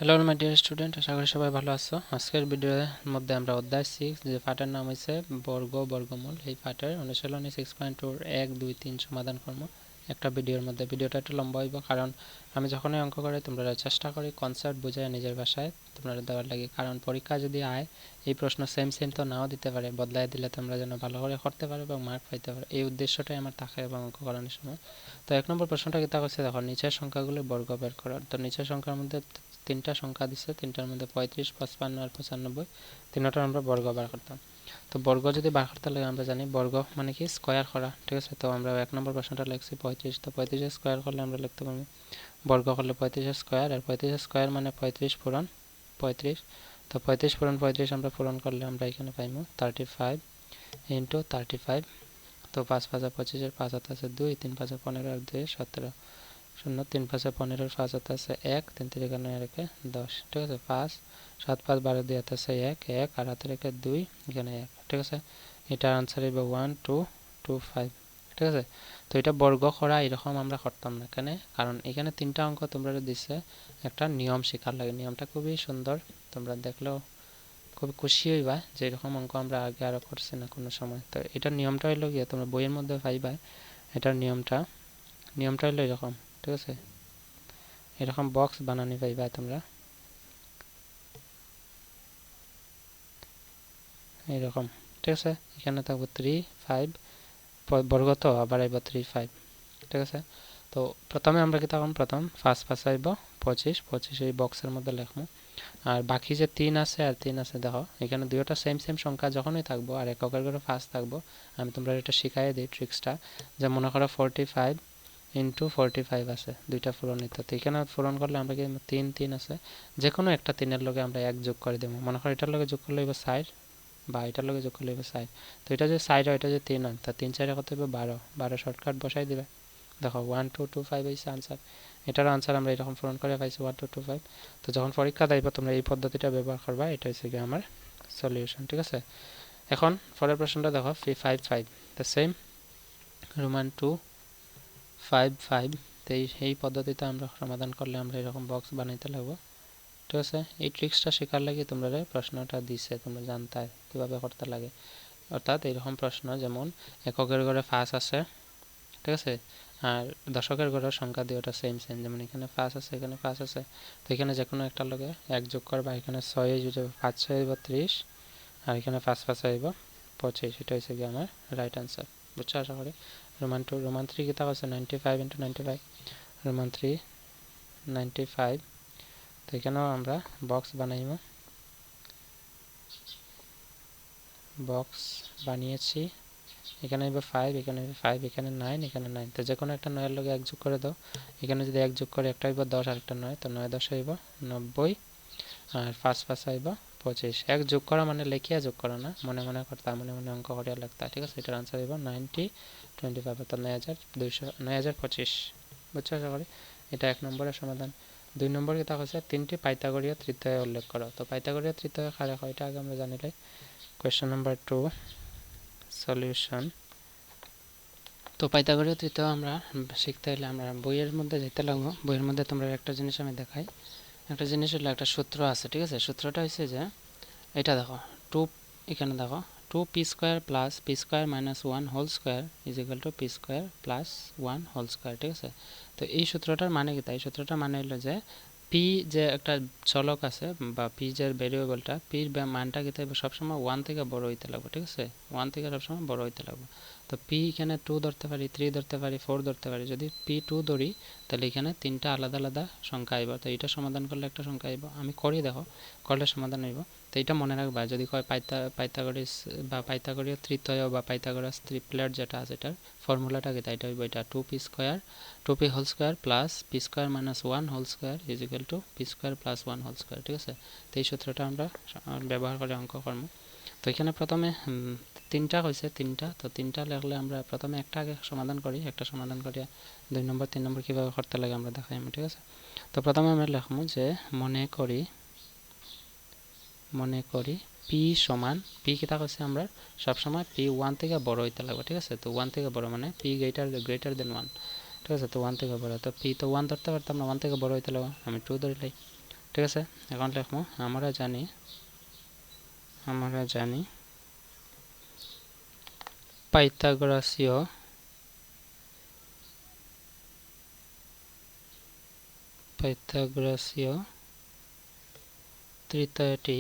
Hello my dear student, আশা করি সবাই ভালো আছো। আজকের ভিডিওর মধ্যে আমরা অধ্যায় 6 যে পাঠের নাম হচ্ছে বর্গ বর্গমূল, এই পাঠের অনুশীলনী 6.2 1 2 3 সমাধান করব একটা ভিডিওর মধ্যে। ভিডিওটা একটু লম্বা হইব কারণ আমি যখনই অঙ্ক করি তোমরা চেষ্টা করি কনসেপ্ট বুঝায় নিজের ভাষায় তোমরা দেওয়ার লাগে, কারণ পরীক্ষা যদি আয় এই প্রশ্ন সেম সেম তো নাও দিতে পারে, বদলায় দিলে তোমরা যেন ভালো করে করতে পারো এবং মার্ক পাইতে পারো, এই উদ্দেশ্যটাই আমার থাকে এবং অঙ্ক করানোর সময়। তো এক নম্বর প্রশ্নটা কি তা করছে, দেখো নিচের সংখ্যাগুলো বর্গ বের করো। তো নিচের সংখ্যার মধ্যে তিনটা সংখ্যা দিচ্ছে, তিনটার মধ্যে 35, 55 আর 95, তিনটার আমরা বর্গ বার করতাম। তো বর্গ যদি বার করতে লাগে আমরা জানি বর্গ মানে কি স্কোয়ার করা, ঠিক আছে। তো আমরা এক নম্বর প্রশ্নটা লিখছি 35, তো 35 স্কোয়ার করলে আমরা লিখতে পারবো বর্গ করলে 35 স্কোয়ার, আর 35 স্কোয়ার মানে 35 পূরণ 35। তো 35 পূরণ 35 আমরা পূরণ করলে আমরা এখানে পাইব 35 ইন্টু 35। তো 5 5 25, 5 হাত আছে 2, 3 5 15 আর 2 17, 0 3 5 15, 5 হাতে আছে 1, 3 3 এখানে রেখে 10, ঠিক আছে। 5 7 5 12 2 হাতে আছে 1 1 আর হাতে রেখে 2 এখানে 1, ঠিক আছে। এটার আনসার হবে 1 2 2 5, ঠিক আছে। তো এটা বর্গ করা এরকম আমরা করতাম না কেন, কারণ এখানে তিনটা অঙ্ক তোমরা দিচ্ছে, একটা নিয়ম শেখার লাগে। নিয়মটা খুবই সুন্দর, তোমরা দেখলেও খুব খুশি হইবা যে এরকম অঙ্ক আমরা আগে আরো করছি না কোনো সময়। তো এটার নিয়মটা হইলো গিয়ে তোমরা বইয়ের মধ্যে পাইবা, এটার নিয়মটা হইলো এরকম, ঠিক আছে। এরকম বক্স বানানি পাইবা তোমরা এরকম, ঠিক আছে। এখানে থাকবো 3 5 বর্গ, তো আবার আইব 3 5, ঠিক আছে। তো প্রথমে আমরা কি তখন প্রথম ফার্স্ট পাশে আইব 25 25 এই বক্সের মধ্যে লিখবো। আর বাকি যে 3 আছে আর 3 আছে, দেখো এখানে দুইটা সেম সেম সংখ্যা যখনই থাকবো আর এককের করে ফার্স্ট থাকবো, আমি তোমরা এটা শিখাই দিই ট্রিক্সটা। যে মনে করো 45 ইন্টু 45 আছে, দুইটা পূরণিত, তো এখানে পূরণ করলে আমরা কি 3 3 আছে, যে কোনো একটা 3-এর লগে আমরা 1 যোগ করে দেবো। মনে করো এটার লগে যোগ করলে হইব 4 বা এটার লগে যোগ করলে হইব 4। তো এটা যে 4 হয়, এটা যে 3 হয়, তা 3 4 কত হইব 12, 12 শর্টকাট বসাই দিবে। দেখো 1 2 2 5 হইছে আনসার। এটার আনসার আমরা এরকম পূরণ করে পাইছি 1 2 2 5। তো যখন পরীক্ষা দিবা তোমরা এই পদ্ধতিটা ব্যবহার করবা, এটা হচ্ছে কি আমার সলিউশন, ঠিক আছে। এখন পরের প্রশ্নটা দেখো 5 5 দ্য সেম রোমান 2 5 5। তো এই পদ্ধতিতে আমরা সমাধান করলে আমরা এরকম বক্স বানাইতে লাগবো, ঠিক আছে। এই ট্রিক্সটা শেখার লাগে তোমরা প্রশ্নটা দিছে, তোমরা জানতে কিভাবে করতে লাগে। অর্থাৎ এরকম প্রশ্ন যেমন এককের ঘরে 5 আছে, ঠিক আছে, আর দশকের ঘরের সংখ্যা দিয়ে ওটা সেম সেম, যেমন এখানে 5 আছে এখানে 5 আছে, তো এখানে যে কোনো একটা লগে 1 যোগ করবা, এখানে 6 যাবে 5 6 হইব 30, আর এখানে 5 5 হইব 25, এটা হচ্ছে কি আমার রাইট আনসার। বুঝছো আশা করি। রোমান 3 কিতা আছে 95 ইন্টু 95, রোমান 3 95। তো এখানেও আমরা বক্স বানাইব, বক্স বানিয়েছি। এখানে হইবে 5, এখানে হইবে 5, এখানে 9, এখানে 9, তো যে কোনো একটা 9-এর লগে 1 যোগ করে দাও। এখানে যদি 1 যোগ করে একটা হইব 10 আর একটা 9, তো 9 10 হইব 90, আর 5 5 হইব 25। 1 যোগ করা মানে লেখিয়া যোগ করা না, মনে মনে করতা, মনে মনে অঙ্ক করিয়া লিখতা, ঠিক আছে। এটার আনসার হইব 90 25, অর্থাৎ 9200 9025। বুঝছো আশা করি। এটা 1 নম্বরের সমাধান। 2 নম্বর কিতা হচ্ছে 3টি পাইথাগোরীয় ত্রিতয় উল্লেখ করো। তো পাইথাগোরীয় ত্রিতয় কারে হয় এটা আগে আমরা জানিলাই। Question number 2 solution. তো পাইথাগোরীয় ত্রিতয় আমরা শিখতে হলে আমরা বইয়ের মধ্যে যেতে লাগবো। বইয়ের মধ্যে তোমরা একটা জিনিস আমি দেখাই, একটা জিনিস হলো একটা সূত্র আছে, ঠিক আছে। সূত্রটা হচ্ছে যে এটা দেখো 2, এখানে দেখো 2p² plus p² minus 1 whole square is equal to p² plus 1 whole square, ঠিক আছে। তো এই সূত্রটার মানে কি, তাই সূত্রটার মানে হলো যে পি যে একটা চলক আছে বা পি যে ভেরিয়েবলটা, পির মানটা কি থাকবে সবসময় 1 থেকে বড় হইতে লাগবে, ঠিক আছে। 1 থেকে সবসময় বড় হইতে লাগবে। তো পি এখানে 2 ধরতে পারি, 3 ধরতে পারি, 4 ধরতে পারি। যদি p2 ধরি তাহলে এখানে তিনটা আলাদা আলাদা সংখ্যা আইব। তো এটা সমাধান করলে একটা সংখ্যা আইব, আমি করি দেখো, করলে সমাধান হইব। তো এটা মনে রাখবা, যদি কয় পাইথাগোরাস বা পাইথাগোরীয় ত্রিতয় বা পাইথাগোরাস ট্রিপলেট যেটা আছে এটার ফর্মুলাটা কি, তাই এটা হইব এটা 2p whole square plus p² minus 1 whole square is equal to p² plus 1 whole square, ঠিক আছে। তো এই সূত্রটা আমরা ব্যবহার করে অঙ্ক করব। তো এখানে প্রথমে তিনটা হয়েছে, তিনটা, তো তিনটা লিখলে আমরা প্রথমে একটা আগে সমাধান করি, একটা সমাধান করিয়া 2 নম্বর 3 নম্বর কীভাবে করতে লাগে আমরা দেখাই, ঠিক আছে। তো প্রথমে আমরা লিখবো যে মনে করি পি সমান, পি কিতা করছে আমরা সবসময় পি 1 থেকে বড় হইতে লাগবে, ঠিক আছে। তো 1 থেকে বড় মানে পি গ্রেটার দেন 1, ঠিক আছে। তো 1 থেকে বড়, তো পি তো 1 ধরতে পারতাম না, 1 থেকে বড় হইতে লাগবে, আমি 2 ধরিলাই। ঠিক আছে। এখন লিখবো আমরা জানি পাইথাগোরাসীয় তৃতীয়টি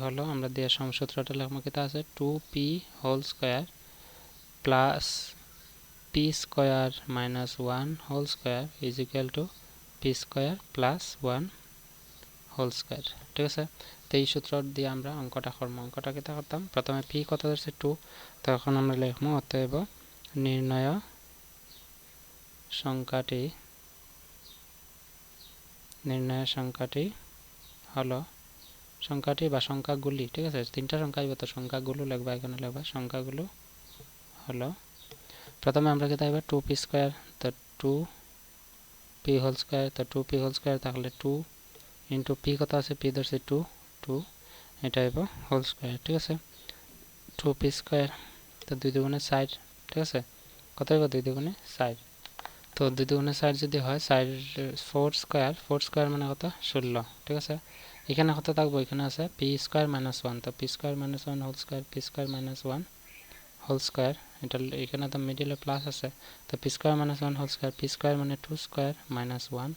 হলো আমরা দেওয়ার সূত্রটা লিখবো কিতা আছে 2p whole square plus p square minus 1 whole square is equal to p square plus 1 whole square. ঠিক আছে। তো এই সূত্র দিয়ে আমরা অঙ্কটা করব। অঙ্কটা কিতা করতাম, প্রথমে p কত ধরছে 2, তখন আমরা লিখবো অতএব নির্ণয় সংখ্যাটি হলো সংখ্যাটি বা সংখ্যাগুলি, ঠিক আছে, তিনটা সংখ্যা আইব তো সংখ্যাগুলো লিখবা, এখানে লিখবা সংখ্যাগুলো হলো, প্রথমে আমরা কি তাইবা 2p স্কয়ার, তো 2p হোল স্কয়ার, তো 2p হোল স্কয়ার থাকলে 2 ইনটু p কত আছে, p ধরছে 2 এটা আইব হোল স্কয়ার। ঠিক আছে। 2p স্কয়ার, তো 2 দুগুণে 4, ঠিক আছে, কত আইব 2 দুগুণে 4, তো 2 দুগুণে 4 যদি হয় 4 4 স্কয়ার মানে কত 16। ঠিক আছে। এখানে কত থাকবো, এখানে আছে p স্কয়ার মাইনাস 1, তো p square minus 1 whole square, p square minus 1 whole square, এটা এখানে তো মিডলে প্লাস আছে, তো p square minus 1 whole square, p square মানে 2 স্কয়ার মাইনাস 1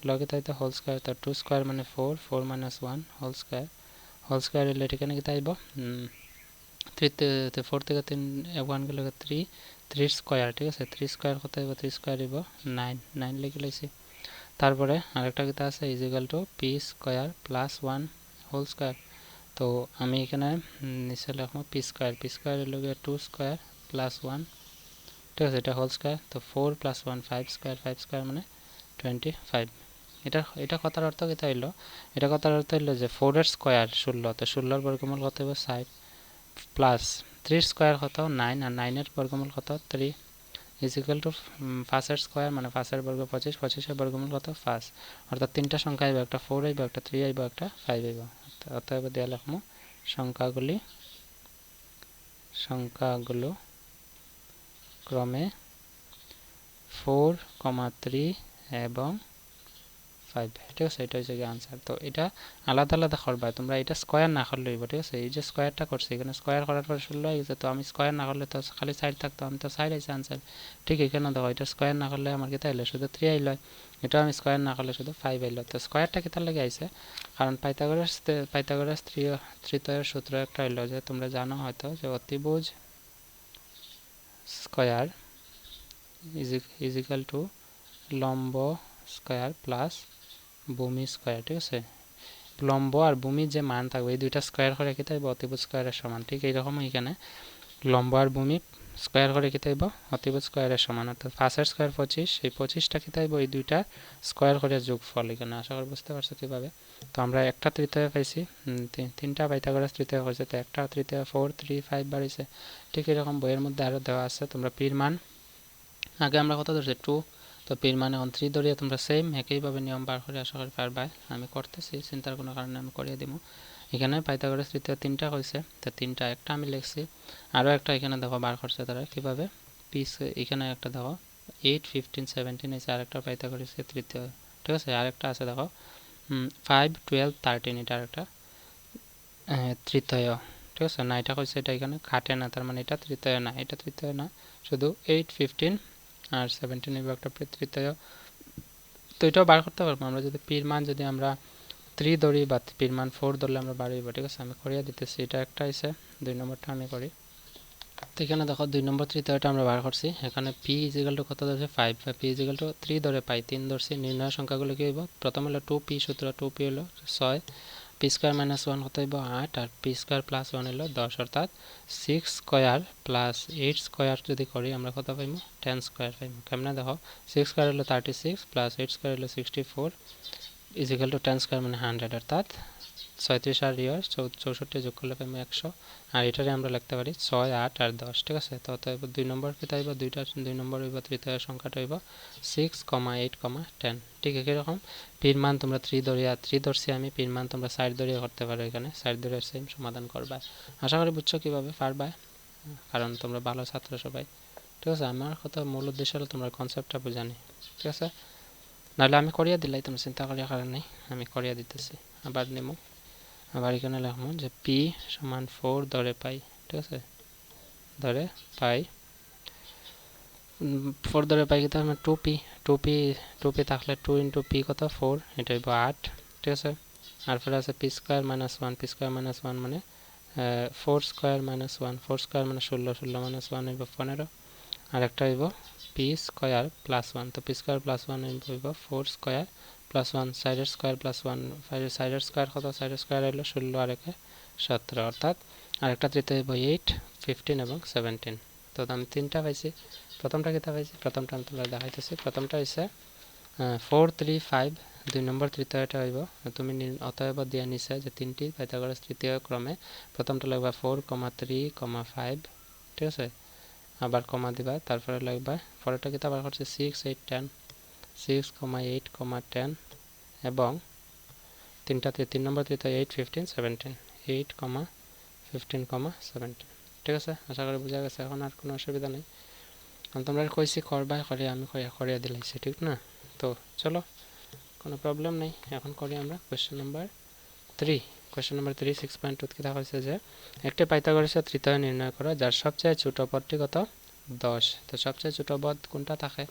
লগে তাই তো হোল স্কয়ার, তো 2 স্কয়ার মানে 4 মাইনাস 1 হোল স্কয়ার এলে এখানে কি তাইব 4 থেকে 3 1 গেলে 3 স্কয়ার। ঠিক আছে। 3 স্কয়ার কত হইব, 3 স্কয়ার হইব 9 লিখে লাইছি। তারপরে আরেকটা কিতা আছে is equal to p square plus 1 whole square, তো আমি এখানে নিচে লিখবো p স্কয়ার এর লগে 2 স্কয়ার প্লাস 1, ঠিক আছে, এটা হোল স্কয়ার, তো 4 প্লাস 1 5 স্কয়ার মানে 25। এটা কথার অর্থ কিতা হইলো, এটা কথার অর্থ হইলো যে 4 এর স্কয়ার 16, তো 16 এর বর্গমূল কত হবে 60 প্লাস 3 স্কয়ার কত 9, আর 9 এর বর্গমূল কত 3 ইজ ইকুয়াল টু 5 এর স্কয়ার মানে 5 এর বর্গ 25, 25 এর বর্গমূল কত 5, অর্থাৎ তিনটা সংখ্যা আইব, একটা 4 আইব, একটা 3 আইব, একটা 5 আইব। অতএব দেয়া লিখবো সংখ্যাগুলো ক্রমে 4, 3 এবং 5। ঠিক আছে। এটা হচ্ছে আনসার। তো এটা আলাদা আলাদা করবা, তোমরা এটা স্কয়ার না করলে হইব। ঠিক আছে। এই যে স্কয়ারটা করছি, এখানে স্কয়ার করার পর 16 হয়ে গেছে, তো আমি স্কয়ার না করলে তো খালি 4 থাকতো, আমি তো 4 আইছে আনসার। ঠিক এখানে দেখো, এটা স্কয়ার না করলে আমার কিতা আইলো শুধু 3 আইলো, এটা আমি স্কয়ার না করলে শুধু 5 আইলো। তো স্কয়ারটা কিতার লাগে আইছে, কারণ পাইথাগোরাস তৃতীয়ের সূত্র একটা হইলো যে তোমরা জানো হয়তো যে অতিভুজ স্কয়ার ইজ ইকুয়াল টু লম্ব স্কয়ার প্লাস ভূমি স্কয়ার। ঠিক আছে। লম্ব আর ভূমির যে মান থাকবে এই দুইটা স্কয়ার করে কি তাইব অতিভুজ স্কয়ারের সমান। ঠিক এইরকম এখানে লম্ব আর ভূমি স্কয়ার করে কি তাইব অতিভুজ স্কয়ারের সমান, অর্থাৎ 5 এর স্কয়ার 25, এই 25টা কি তাইব এই দুইটা স্কয়ার করে যোগফল এখানে। আশা করি বুঝতে পারছো কিভাবে। তো আমরা একটা তৃতীয় পাইছি, তিনটা পাইথাগোরাস তৃতীয় হয়েছে, তো একটা তৃতীয় 4 3 5 বাড়িছে। ঠিক এরকম বইয়ের মধ্যে আরও দেওয়া আছে। তোমরা পির মান আগে আমরা কত ধরছি 2, তো পির মানে 3 ধরিয়া তোমরা সেম একইভাবে নিয়ম বার করে আশা করি পারবা। আমি করতেছি, চিন্তার কোনো কারণে আমি করিয়ে দিব। এখানে পাইথাগোরাস তৃতীয় 3টা হয়েছে, তো 3টা একটা আমি লিখছি, আরও একটা এখানে দেখো বার করছে তারা কীভাবে, পিস এখানে একটা দেখো 8 15 17 এসে আরেকটা পাইথাগোরাস তৃতীয়। ঠিক আছে। আরেকটা আছে দেখো 5 12 13, এটা আরেকটা তৃতীয়। ঠিক আছে না, এটা হয়েছে, এটা এখানে খাটে না, তার মানে এটা তৃতীয় না, এটা তৃতীয় না, শুধু 8 15 আর 17 এই একটা তৃতীয়। তো এটাও বার করতে পারবো আমরা যদি পির মান যদি আমরা 3 ধরি বা পির মান 4 ধরলে আমরা বাড়িব। ঠিক আছে। আমি করিয়া দিতেছি, এটা একটা আছে, 2 নম্বরটা আমি করি। তো এখানে দেখো 2 নম্বর তৃতীয়টা আমরা বার করছি, এখানে পি ইজিক্যাল টু কত ধরছে 5, পি ইজিক্যাল টু 3 ধরে পাই 3 ধরছি। নির্ণয় সংখ্যাগুলো কী হইব, প্রথম হলো 2p সূত্র, 2p হলো 6, পি স্কোয়ার মাইনাস 1 কত হইব 8, আর পি স্কোয়ার প্লাস 1 হলো 10, অর্থাৎ 6 স্কোয়ার প্লাস 8 স্কোয়ার যদি করি আমরা কত পাইব 10 স্কোয়ার পাইব। কেমনে দেখো 6 স্কোয়ার হলো 36 প্লাস 8 স্কোয়ার হলো 64 ইজিক্যাল টু 10 স্কোয়ার মানে 100, অর্থাৎ 36 আর 64 যোগ করলে পাইব 100, আর এটারে আমরা লিখতে পারি 6 8 আর 10। ঠিক আছে। তো অতএব 2 নম্বর কিতা হইব, 2 নম্বর হইব তৃতীয় সংখ্যাটা হইব 6, 8, 10। ঠিক একই রকম পির মান তোমরা 3 ধরছি আমি, পির মান তোমরা 4 ধরিয়া করতে পারো, এখানে 4 ধরে সেম সমাধান করবা। আশা করি বুঝছো কিভাবে পারবা, কারণ তোমরা ভালো ছাত্র সবাই। ঠিক আছে আমার কথা মূল উদ্দেশ্য হলো তোমরা কনসেপ্টটা বোঝানি ঠিক আছে নাহলে আমি করিয়া দিলাই তোমরা চিন্তা করার কারণ নেই আমি করিয়া দিতেছি আবার নেমো আবার এখানে লিখবো যে পি সমান 4 ধরে পাই ঠিক আছে ধরে পাই 4 ধরে পাই কিন্তু আমার 2p থাকলে 2 ইন্টু পি কত 4 এটা হইব 8 ঠিক আছে আর পরে আছে P square minus 1 P square minus 1 মানে 4 স্কোয়ার মাইনাস 1 4 স্কোয়ার মানে 16 16 মাইনাস 1 হইব 15 আর একটা হইব পি স্কোয়ার প্লাস 1 তো পি স্কোয়ার প্লাস 1 হইব 4 স্কোয়ার প্লাস 1 সাইডের স্কোয়ার প্লাস 1 সাইডের স্কোয়ার কত সাইডের স্কোয়ার হইল 16 আর একে 17 অর্থাৎ আরেকটা তৃতীয় হইব 8 15 এবং 17 তো আমি তিনটা পাইছি প্রথমটা কিতা পাইছি প্রথমটা আমি তোমরা দেখাইতেছি প্রথমটা হইছে 4 3 5 দুই নম্বর তৃতীয়টা হইব তুমি অতএব দিয়া নিছে যে তিনটি পাইথাগোরাস তৃতীয় ক্রমে প্রথমটা লাগবে 4, 3, 5 ঠিক আছে আবার কমা দিবা তারপরে লাগবে পরেরটা কিতা আবার করছে 6 8 10 6, 8, 10 এবং তিন নম্বর তৃতীয় 8 15 17 8, 15, 17 ঠিক আছে আশা করি বোঝা গেছে এখন আর কোনো অসুবিধা নেই তোমরা কইছি করবা করে আমি করিয়া দিলাইছি ঠিক না তো চলো কোনো প্রবলেম নেই এখন করি আমরা কোশ্চেন নাম্বার 3 কোশ্চেন নাম্বার 3 6.2 কি দেখা হয়েছে যে একটি পাইথাগোরাসের তৃতীয় নির্ণয় করো যার সবচেয়ে ছোট পদটি কত 10 তো সবচেয়ে ছোট পদ কোনটা থাকে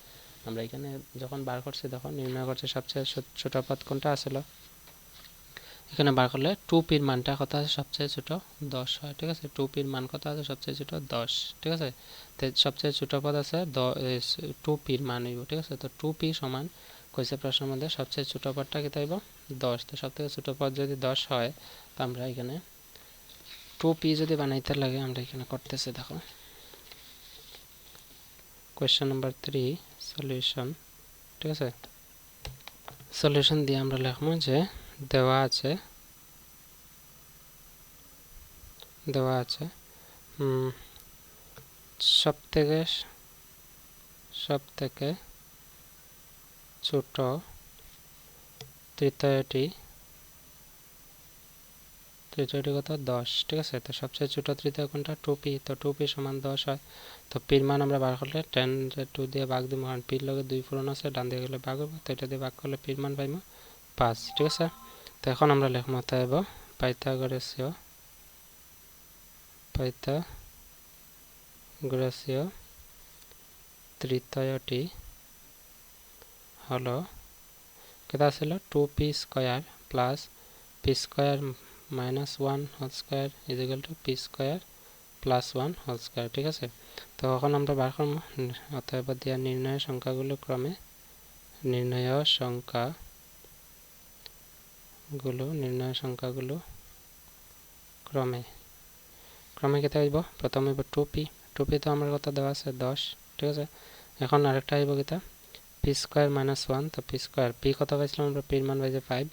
আমরা এখানে যখন বার করছি দেখো নির্ণয় করছে সবচেয়ে ছোট পদ কোনটা আসলে এখানে বার করলে 2p এর মানটা কত আছে সবচেয়ে ছোট 10 হয় ঠিক আছে 2p এর মান কত আছে সবচেয়ে ছোট 10 ঠিক আছে তো সবচেয়ে ছোট পদ আছে 2p এর মান হইব ঠিক আছে তো 2p সমান কইছে প্রশ্নের মধ্যে সবচেয়ে ছোট পদটা কত হইব 10 তো সবথেকে ছোট পদ যদি 10 হয় তো আমরা এখানে 2p যদি বানাইতে লাগে আমরা এখানে করতেছি দেখো কোশ্চেন নাম্বার 3 সলিউশন ঠিক আছে সলিউশন দিয়ে আমরা লিখবো যে দেওয়া আছে সবথেকে ছোট তৃতীয়টি কত 10 ঠিক আছে তো সবচেয়ে ছোট তৃতীয় কোনটা 2p তো 2p সমান 10 হয় তো p এর মান আমরা বার করলে 10 রে 2 দিয়ে ভাগ দিব কারণ p এর লগে 2 পূরণ আছে ডান দিকে গেলে ভাগ হবে তো এটা দিয়ে ভাগ করলে p এর মান পাইমু 5 ঠিক আছে তো এখন আমরা লিখব তাইব পাইথাগোরাসীয় তৃতীয়টি হলো কেটা ছিল 2p square plus p square minus 1 whole square is equal to p square plus 1 whole square ঠিক আছে তো এখন আমরা বার করব অতএব দিয়া নির্ণয় সংখ্যাগুলো ক্রমে কেটে হইব প্রথমে হইব 2p তো আমার কত দেওয়া আছে 10 ঠিক আছে এখন আরেকটা হইব কিটা p স্কয়ার মাইনাস 1 তো p স্কয়ার p কত পাইছিলাম আমরা p এর মান পাইছে 5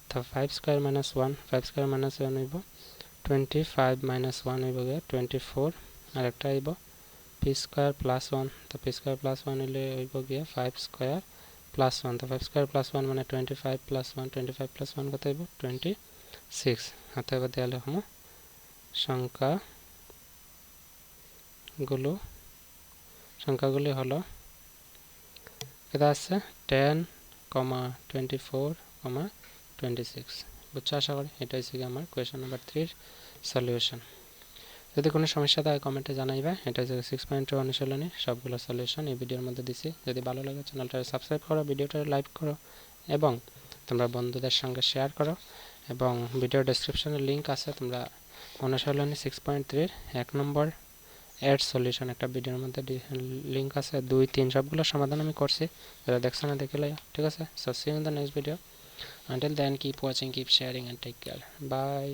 তো 5 স্কয়ার মাইনাস 1 5 স্কয়ার মাইনাস 1 হইব 25 মাইনাস 1 হইব 24 আরেকটা হইব p স্কয়ার প্লাস 1 তো p স্কয়ার প্লাস 1 হইলে হইব 5 স্কয়ার প্লাস 1 তো 5 স্কয়ার প্লাস 1 মানে 25 প্লাস 1 25 প্লাস 1 কত হইব 26 অতএব দেয়ালে হমো সংখ্যাগুলি হলো এটা আছে 10, 24, 26 বুঝছো আশা করি এটা হচ্ছে আমার কোয়েশ্চন নাম্বার 3 এর সলিউশন যদি কোনো সমস্যা থাকে কমেন্টে জানাইবা এটা হচ্ছে 6.2 অনুশীলনী সবগুলো সলিউশন এই ভিডিওর মধ্যে দিছি যদি ভালো লাগে চ্যানেলটা সাবস্ক্রাইব করো ভিডিওটা লাইক করো এবং তোমরা বন্ধুদের সঙ্গে শেয়ার করো এবং ভিডিও ডেসক্রিপশনে লিংক আছে তোমরা অনুশীলনী 6.3 এর 1 নম্বর এর সলিউশন একটা ভিডিওর মধ্যে লিংক আছে 2 3 সবগুলো সমাধান আমি করছি যারা দেখছ না দেখে লও ঠিক আছে so see you in the next video until then keep watching keep sharing and take care bye